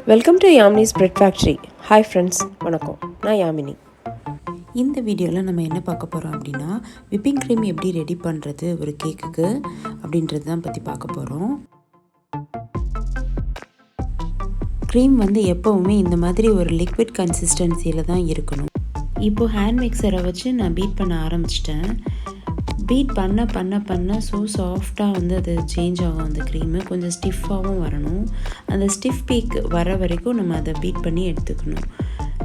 Welcome to Yamini's bread factory. Hi friends, வணக்கம். நான் யாமினி. இந்த வீடியோவில் நம்ம என்ன பார்க்க போகிறோம் அப்படின்னா, விப்பிங் க்ரீம் எப்படி ரெடி பண்ணுறது ஒரு கேக்குக்கு அப்படின்றது தான் பற்றி பார்க்க போகிறோம். க்ரீம் வந்து எப்போவுமே இந்த மாதிரி ஒரு லிக்விட் கன்சிஸ்டன்சியில் தான் இருக்கணும். இப்போது ஹேண்ட் மிக்சரை வச்சு நான் பீட் பண்ண ஆரம்பிச்சிட்டேன். பீட் பண்ண ஸோ சாஃப்டாக வந்து அது சேஞ்ச் ஆகும். அந்த க்ரீமு கொஞ்சம் ஸ்டிஃபாகவும் வரணும். அந்த ஸ்டிஃப் பீக் வர வரைக்கும் நம்ம அதை பீட் பண்ணி எடுத்துக்கணும்.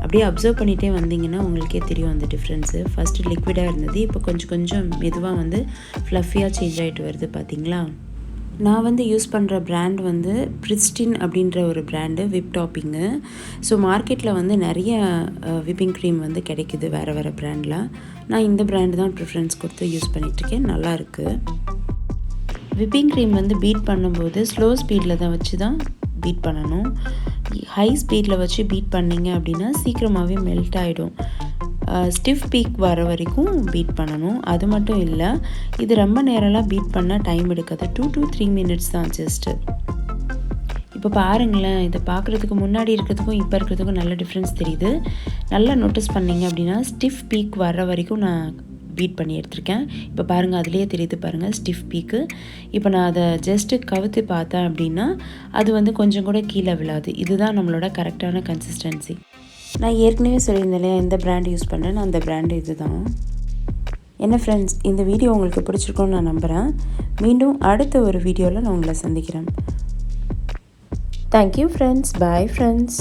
அப்படியே அப்சர்வ் பண்ணிகிட்டே வந்தீங்கன்னா உங்களுக்கே தெரியும் அந்த டிஃப்ரென்ஸு. ஃபஸ்ட்டு லிக்விடாக இருந்தது, இப்போ கொஞ்சம் மெதுவாக வந்து ஃப்ளஃபியாக சேஞ்ச் ஆகிட்டு வருது. பார்த்திங்களா? நான் வந்து யூஸ் பண்ணுற ப்ராண்ட் வந்து பிரிஸ்டின் அப்படின்ற ஒரு ப்ராண்டு விப் டாப்பிங்கு. ஸோ மார்க்கெட்டில் வந்து நிறைய விப்பிங் க்ரீம் வந்து கிடைக்குது வேறு ப்ராண்டில். நான் இந்த ப்ராண்டு தான் ப்ரிஃபரன்ஸ் கொடுத்து யூஸ் பண்ணிகிட்ருக்கேன். நல்லாயிருக்கு. விப்பிங் க்ரீம் வந்து பீட் பண்ணும்போது ஸ்லோ ஸ்பீடில் தான் வச்சு தான் பீட் பண்ணணும். ஹை ஸ்பீடில் வச்சு பீட் பண்ணிங்க அப்படின்னா சீக்கிரமாகவே மெல்ட் ஆகிடும். ஸ்டிஃப் பீக் வர வரைக்கும் பீட் பண்ணணும். அது மட்டும் இல்லை, இது ரொம்ப நேரம்லாம் பீட் பண்ண டைம் எடுக்காது. 2 to 3 minutes தான் ஜஸ்ட்டு. இப்போ பாருங்களேன், இதை பார்க்குறதுக்கு முன்னாடி இருக்கிறதுக்கும் இப்போ இருக்கிறதுக்கும் நல்ல டிஃப்ரென்ஸ் தெரியுது. நல்லா நோட்டீஸ் பண்ணிங்க அப்படின்னா ஸ்டிஃப் பீக் வர வரைக்கும் நான் பீட் பண்ணி எடுத்திருக்கேன். இப்போ பாருங்கள், அதுலேயே தெரியுது பாருங்கள் ஸ்டிஃப் பீக்கு. இப்போ நான் அதை ஜஸ்ட்டு கவுத்து பார்த்தேன் அப்படின்னா அது வந்து கொஞ்சம் கூட கீழே விழாது. இதுதான் நம்மளோட கரெக்டான கன்சிஸ்டன்சி. நான் ஏற்கனவே சொல்லியிருந்தேன் இல்லையா, எந்த பிராண்ட் யூஸ் பண்ணுறேன்னு, அந்த பிராண்டு இது தான். என்ன ஃப்ரெண்ட்ஸ், இந்த வீடியோ உங்களுக்கு பிடிச்சிருக்கோன்னு நான் நம்புகிறேன். மீண்டும் அடுத்த ஒரு வீடியோவில் நான் உங்களை சந்திக்கிறேன். Thank you friends. Bye friends.